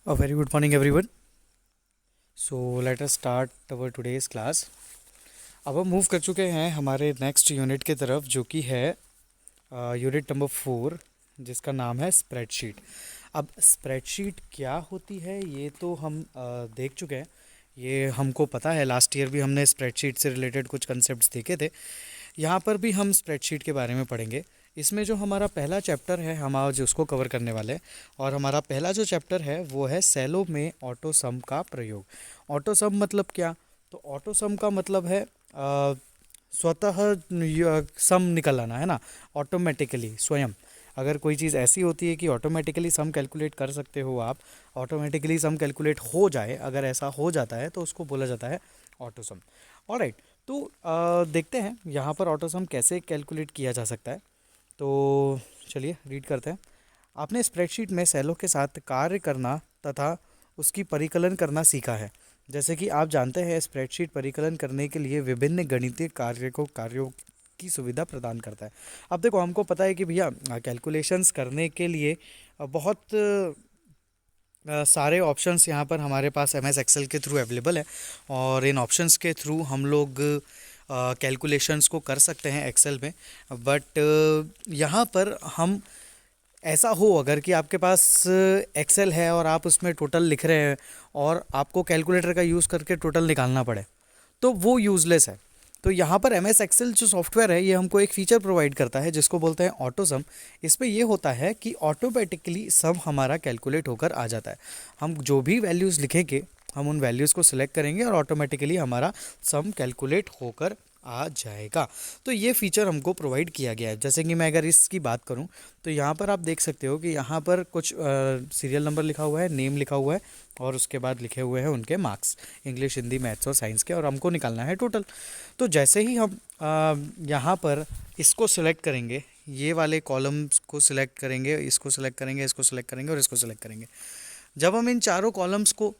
A very good morning, everyone. So let us start our today's class. अब हम move कर चुके हैं हमारे नेक्स्ट यूनिट की तरफ, जो कि है यूनिट नंबर 4, जिसका नाम है स्प्रेडशीट। अब स्प्रेडशीट क्या होती है ये तो हम देख चुके हैं। ये हमको पता है, लास्ट ईयर भी हमने स्प्रेडशीट से रिलेटेड कुछ कंसेप्ट्स देखे थे। यहाँ पर भी हम स्प्रेडशीट के बारे में पढ़ेंगे। इसमें जो हमारा पहला चैप्टर है, हम आज उसको कवर करने वाले हैं। और हमारा पहला जो चैप्टर है वो है सेलो में ऑटो सम का प्रयोग। ऑटो सम मतलब क्या? तो ऑटो सम का मतलब है स्वतः सम निकल आना, है ना। ऑटोमेटिकली स्वयं अगर कोई चीज़ ऐसी होती है कि ऑटोमेटिकली सम कैलकुलेट कर सकते हो आप, ऑटोमेटिकली सम कैलकुलेट हो जाए, अगर ऐसा हो जाता है तो उसको बोला जाता है ऑटो सम। ऑलराइट, तो देखते हैं यहाँ पर ऑटो सम कैसे कैलकुलेट किया जा सकता है। तो चलिए रीड करते हैं। आपने स्प्रेडशीट में सेलों के साथ कार्य करना तथा उसकी परिकलन करना सीखा है। जैसे कि आप जानते हैं, स्प्रेडशीट परिकलन करने के लिए विभिन्न गणितीय कार्यों की सुविधा प्रदान करता है। अब देखो, हमको पता है कि भैया कैलकुलेशंस करने के लिए बहुत सारे ऑप्शंस यहाँ पर हमारे पास एम एस एक्सेल के थ्रू अवेलेबल है। और इन ऑप्शंस के थ्रू हम लोग कैलकुलेशंस को कर सकते हैं एक्सेल में। बट यहाँ पर हम ऐसा हो अगर कि आपके पास एक्सेल है और आप उसमें टोटल लिख रहे हैं और आपको कैलकुलेटर का यूज़ करके टोटल निकालना पड़े, तो वो यूज़लेस है। तो यहाँ पर एम एस एक्सेल जो सॉफ्टवेयर है, ये हमको एक फ़ीचर प्रोवाइड करता है जिसको बोलते हैं ऑटो सम। इसमें ये होता है कि ऑटोमेटिकली सम हमारा कैलकुलेट होकर आ जाता है। हम जो भी वैल्यूज़ लिखेंगे, हम उन वैल्यूज़ को सिलेक्ट करेंगे और ऑटोमेटिकली हमारा सम कैलकुलेट होकर आ जाएगा। तो ये फीचर हमको प्रोवाइड किया गया है। जैसे कि मैं अगर इसकी बात करूं, तो यहाँ पर आप देख सकते हो कि यहाँ पर कुछ सीरियल नंबर लिखा हुआ है, नेम लिखा हुआ है, और उसके बाद लिखे हुए हैं उनके मार्क्स, इंग्लिश, हिंदी, मैथ्स और साइंस के, और हमको निकालना है टोटल। तो जैसे ही हम यहाँ पर इसको सिलेक्ट करेंगे, ये वाले कॉलम्स को सिलेक्ट करेंगे, इसको सिलेक्ट करेंगे, इसको सिलेक्ट करेंगे और इसको सिलेक्ट करेंगे। जब हम इन चारों कॉलम्स को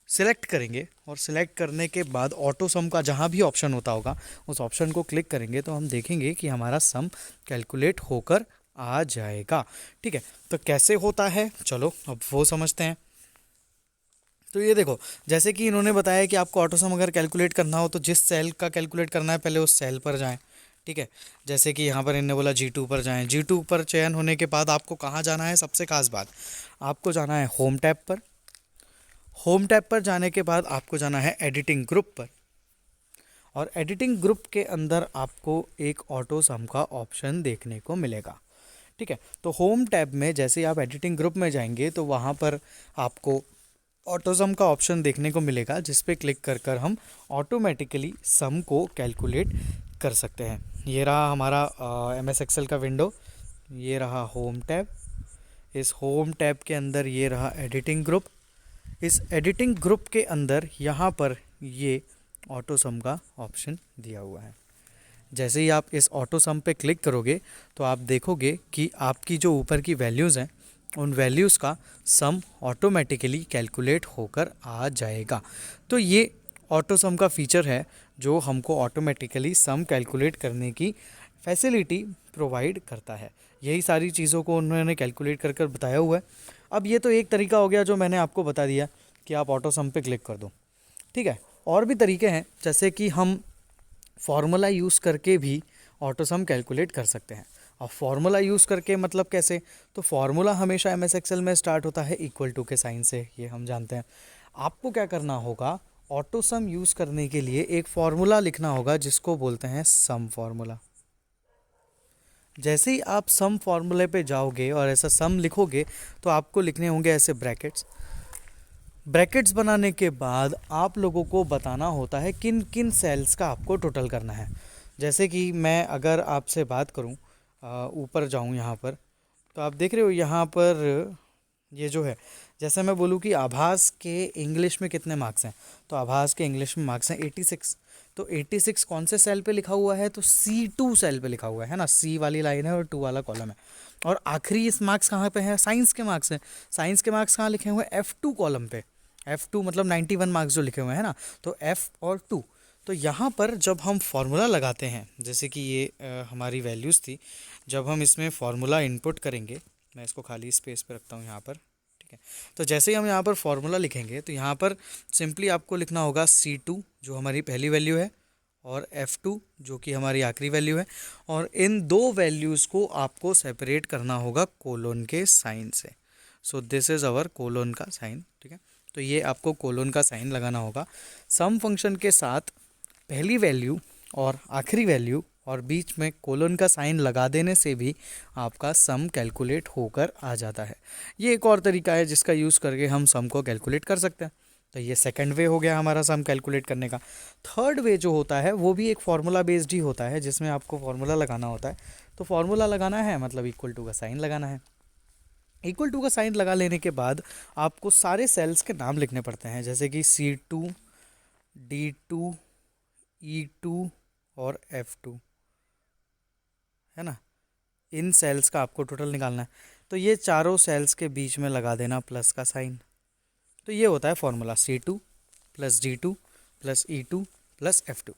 सिलेक्ट करेंगे और सिलेक्ट करने के बाद ऑटो सम का जहाँ भी ऑप्शन होता होगा, उस ऑप्शन को क्लिक करेंगे तो हम देखेंगे कि हमारा सम कैलकुलेट होकर आ जाएगा। ठीक है, तो कैसे होता है, चलो अब वो समझते हैं। तो ये देखो, जैसे कि इन्होंने बताया कि आपको ऑटो सम अगर कैलकुलेट करना हो तो जिस सेल का कैलकुलेट करना है पहले उस सेल पर जाएं। ठीक है, जैसे कि यहाँ पर इन्होंने बोला G2 पर जाएं। G2 पर चयन होने के बाद आपको कहाँ जाना है? सबसे खास बात, आपको जाना है होम टैब पर। होम टैब पर जाने के बाद आपको जाना है एडिटिंग ग्रुप पर, और एडिटिंग ग्रुप के अंदर आपको एक ऑटो सम का ऑप्शन देखने को मिलेगा। ठीक है, तो होम टैब में जैसे ही आप एडिटिंग ग्रुप में जाएंगे तो वहाँ पर आपको ऑटो सम का ऑप्शन देखने को मिलेगा, जिस पे क्लिक कर कर हम ऑटोमेटिकली सम को कैलकुलेट कर सकते हैं। ये रहा हमारा एम एस एक्सेल का विंडो, ये रहा होम टैब। इस होम टैब के अंदर ये रहा एडिटिंग ग्रुप। इस एडिटिंग ग्रुप के अंदर यहाँ पर ये ऑटो सम का ऑप्शन दिया हुआ है। जैसे ही आप इस ऑटो सम पे क्लिक करोगे तो आप देखोगे कि आपकी जो ऊपर की वैल्यूज़ हैं, उन वैल्यूज़ का सम ऑटोमेटिकली कैलकुलेट होकर आ जाएगा। तो ये ऑटो सम का फीचर है जो हमको ऑटोमेटिकली सम कैलकुलेट करने की फैसिलिटी प्रोवाइड करता है। यही सारी चीज़ों को उन्होंने कैलकुलेट कर कर बताया हुआ है। अब ये तो एक तरीका हो गया जो मैंने आपको बता दिया कि आप ऑटो सम पे क्लिक कर दो। ठीक है, और भी तरीके हैं, जैसे कि हम फार्मूला यूज़ करके भी ऑटो सम कैलकुलेट कर सकते हैं। अब फार्मूला यूज़ करके मतलब कैसे? तो फार्मूला हमेशा एम एस एक्सेल में स्टार्ट होता है इक्वल टू के साइन से, ये हम जानते हैं। आपको क्या करना होगा, ऑटो सम यूज़ करने के लिए एक फार्मूला लिखना होगा जिसको बोलते हैं सम फार्मूला। जैसे ही आप सम फार्मूले पे जाओगे और ऐसा सम लिखोगे तो आपको लिखने होंगे ऐसे ब्रैकेट्स। ब्रैकेट्स बनाने के बाद आप लोगों को बताना होता है किन किन सेल्स का आपको टोटल करना है। जैसे कि मैं अगर आपसे बात करूं, ऊपर जाऊं यहाँ पर, तो आप देख रहे हो यहाँ पर ये जो है, जैसे मैं बोलूँ कि आभास के इंग्लिश में कितने मार्क्स हैं, तो आभास के इंग्लिश में मार्क्स हैं 86। तो 86 कौन से सेल पे लिखा हुआ है? तो C2 सेल पे लिखा हुआ है ना। C वाली लाइन है और 2 वाला कॉलम है। और आखिरी इस मार्क्स कहाँ पे है? साइंस के मार्क्स हैं। साइंस के मार्क्स कहाँ लिखे हुए हैं? F2 कॉलम पे। F2 मतलब 91 मार्क्स जो लिखे हुए हैं ना, तो F और 2। तो यहाँ पर जब हम फार्मूला लगाते हैं, जैसे कि ये हमारी वैल्यूज़ थी, जब हम इसमें फार्मूला इनपुट करेंगे, मैं इसको खाली स्पेस पे रखता हूँ यहाँ पर। ठीक है। तो जैसे ही हम यहाँ पर फॉर्मूला लिखेंगे तो यहाँ पर सिंपली आपको लिखना होगा C2 जो हमारी पहली वैल्यू है और F2 जो कि हमारी आखिरी वैल्यू है, और इन दो वैल्यूज़ को आपको सेपरेट करना होगा कोलोन के साइन से। So this is our colon का साइन, ठीक है। तो ये आपको कोलोन का साइन लगाना होगा। सम फंक्शन के साथ पहली वैल्यू और आखिरी वैल्यू और बीच में कोलोन का साइन लगा देने से भी आपका सम कैलकुलेट होकर आ जाता है। ये एक और तरीका है जिसका यूज़ करके हम सम को कैलकुलेट कर सकते हैं। तो ये सेकंड वे हो गया हमारा सम कैलकुलेट करने का। थर्ड वे जो होता है वो भी एक फार्मूला बेस्ड ही होता है, जिसमें आपको फार्मूला लगाना होता है। तो फार्मूला लगाना है मतलब इक्वल टू का साइन लगाना है। इक्वल टू का साइन लगा लेने के बाद आपको सारे सेल्स के नाम लिखने पड़ते हैं, जैसे कि C2, D2, E2 और F2, है ना। इन सेल्स का आपको टोटल निकालना है। तो ये चारों सेल्स के बीच में लगा देना प्लस का साइन। तो ये होता है formula C2 plus D2 plus E2 plus F2।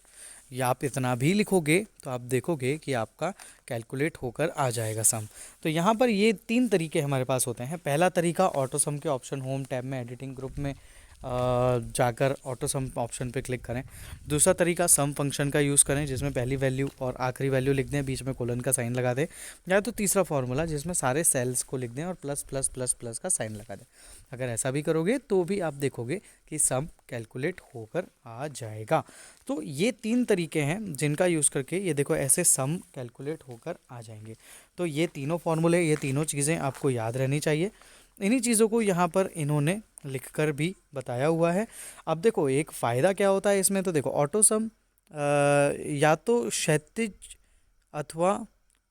या आप इतना भी लिखोगे तो आप देखोगे कि आपका कैलकुलेट होकर आ जाएगा सम। तो यहाँ पर ये तीन तरीके हमारे पास होते हैं। पहला तरीका ऑटो सम के ऑप्शन होम टैब में एडिटिंग ग्रुप में जाकर ऑटो सम ऑप्शन पे क्लिक करें। दूसरा तरीका सम फंक्शन का यूज़ करें जिसमें पहली वैल्यू और आखिरी वैल्यू लिख दें, बीच में कोलन का साइन लगा दें। या तो तीसरा फार्मूला जिसमें सारे सेल्स को लिख दें और प्लस प्लस प्लस प्लस का साइन लगा दें। अगर ऐसा भी करोगे तो भी आप देखोगे कि सम कैलकुलेट होकर आ जाएगा। तो ये तीन तरीके हैं जिनका यूज़ करके ये देखो ऐसे सम कैलकुलेट होकर आ जाएंगे। तो ये तीनों फार्मूले, ये तीनों चीज़ें आपको याद रहनी चाहिए। इन्हीं चीज़ों को यहाँ पर इन्होंने लिखकर भी बताया हुआ है। अब देखो एक फ़ायदा क्या होता है इसमें, तो देखो ऑटो सम या तो क्षैतिज अथवा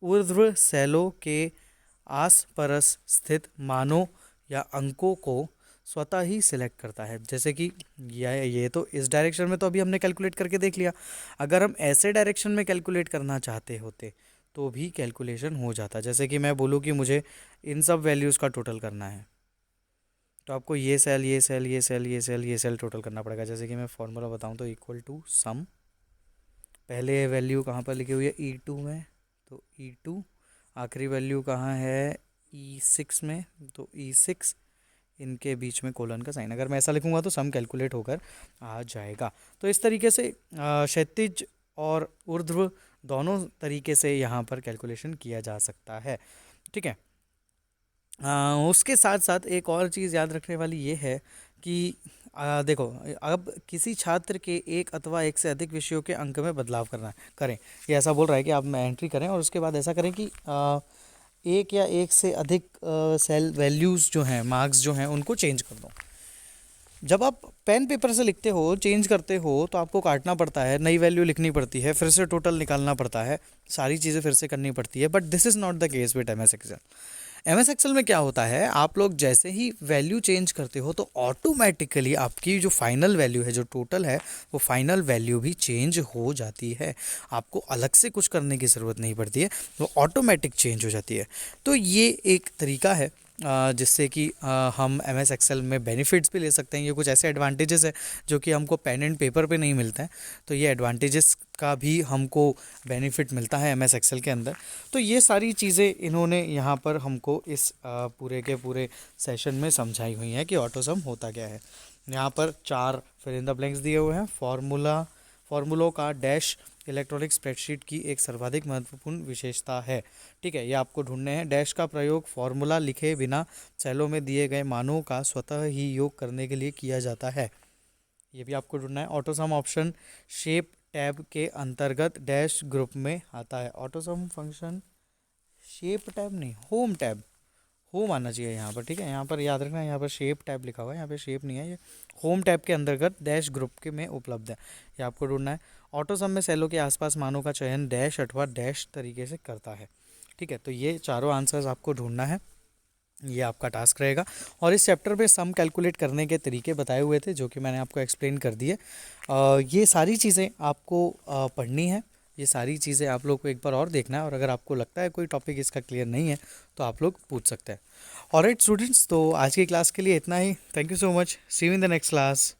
ऊर्ध्व सेलों के आस परस स्थित मानों या अंकों को स्वतः ही सिलेक्ट करता है। जैसे कि ये तो इस डायरेक्शन में तो अभी हमने कैलकुलेट करके देख लिया। अगर हम ऐसे डायरेक्शन में कैलकुलेट करना चाहते होते तो भी कैलकुलेशन हो जाता। जैसे कि मैं बोलूँ कि मुझे इन सब वैल्यूज़ का टोटल करना है, तो आपको ये सेल ये सेल ये सेल ये सेल ये सेल टोटल करना पड़ेगा। जैसे कि मैं फॉर्मूला बताऊँ तो इक्वल टू सम, पहले वैल्यू कहाँ पर लिखी हुई है E2 में, तो E2, आखिरी वैल्यू कहाँ है E6 में, तो E6, इनके बीच में कोलन का साइन। अगर मैं ऐसा लिखूंगा तो सम कैलकुलेट होकर आ जाएगा। तो इस तरीके से क्षैतिज और ऊर्ध्व दोनों तरीके से यहाँ पर कैलकुलेशन किया जा सकता है, ठीक है। उसके साथ साथ एक और चीज़ याद रखने वाली ये है कि देखो अब किसी छात्र के एक अथवा एक से अधिक विषयों के अंक में बदलाव करना करें। ये ऐसा बोल रहा है कि आप एंट्री करें और उसके बाद ऐसा करें कि एक या एक से अधिक सेल वैल्यूज़ जो हैं, मार्क्स जो हैं, उनको चेंज कर दो। जब आप पेन पेपर से लिखते हो, चेंज करते हो, तो आपको काटना पड़ता है, नई वैल्यू लिखनी पड़ती है, फिर से टोटल निकालना पड़ता है, सारी चीज़ें फिर से करनी पड़ती है। But this is not the case with MS Excel. MS Excel में क्या होता है, आप लोग जैसे ही वैल्यू चेंज करते हो तो ऑटोमेटिकली आपकी जो फाइनल वैल्यू है, जो टोटल है, वो फाइनल वैल्यू भी चेंज हो जाती है। आपको अलग से कुछ करने की ज़रूरत नहीं पड़ती है, वो ऑटोमेटिक चेंज हो जाती है। तो ये एक तरीका है जिससे कि हम MS एक्सेल में बेनिफिट्स भी ले सकते हैं। ये कुछ ऐसे एडवांटेजेस है जो कि हमको पेन एंड पेपर पे नहीं मिलता है, तो ये एडवांटेजेस का भी हमको बेनिफिट मिलता है MS एक्सेल के अंदर। तो ये सारी चीज़ें इन्होंने यहाँ पर हमको इस पूरे के पूरे सेशन में समझाई हुई हैं कि ऑटो सम होता क्या है। यहाँ पर 4 फिल इन द ब्लैंक्स दिए हुए हैं। फार्मूलों का डैश इलेक्ट्रॉनिक स्प्रेडशीट की एक सर्वाधिक महत्वपूर्ण विशेषता है, ठीक है। ये आपको ढूंढने हैं। डैश का प्रयोग फार्मूला लिखे बिना सेलों में दिए गए मानों का स्वतः ही योग करने के लिए किया जाता है, ये भी आपको ढूंढना है। Auto some option shape tab के अंतर्गत डैश ग्रुप में आता है। ऑटो सम फंक्शन शेप टैब नहीं, होम टैब, होम आना चाहिए यहाँ पर, ठीक है। यहाँ पर याद रखना, यहाँ पर शेप टैब लिखा हुआ है, यहाँ पे शेप नहीं है, ये होम टैब के अंतर्गत डैश ग्रुप के में उपलब्ध है, ये आपको ढूंढना है। ऑटो सम में सेलों के आसपास मानों का चयन डैश अथवा डैश तरीके से करता है, ठीक है। तो ये चारों आंसर्स आपको ढूंढना है, ये आपका टास्क रहेगा। और इस चैप्टर में सम कैलकुलेट करने के तरीके बताए हुए थे जो कि मैंने आपको एक्सप्लेन कर दिए। ये सारी चीज़ें आपको पढ़नी है, ये सारी चीज़ें आप लोग को एक बार और देखना है, और अगर आपको लगता है कोई टॉपिक इसका क्लियर नहीं है तो आप लोग पूछ सकते हैं। ऑलराइट स्टूडेंट्स, तो आज की क्लास के लिए इतना ही। Thank you so much, see you in the next class.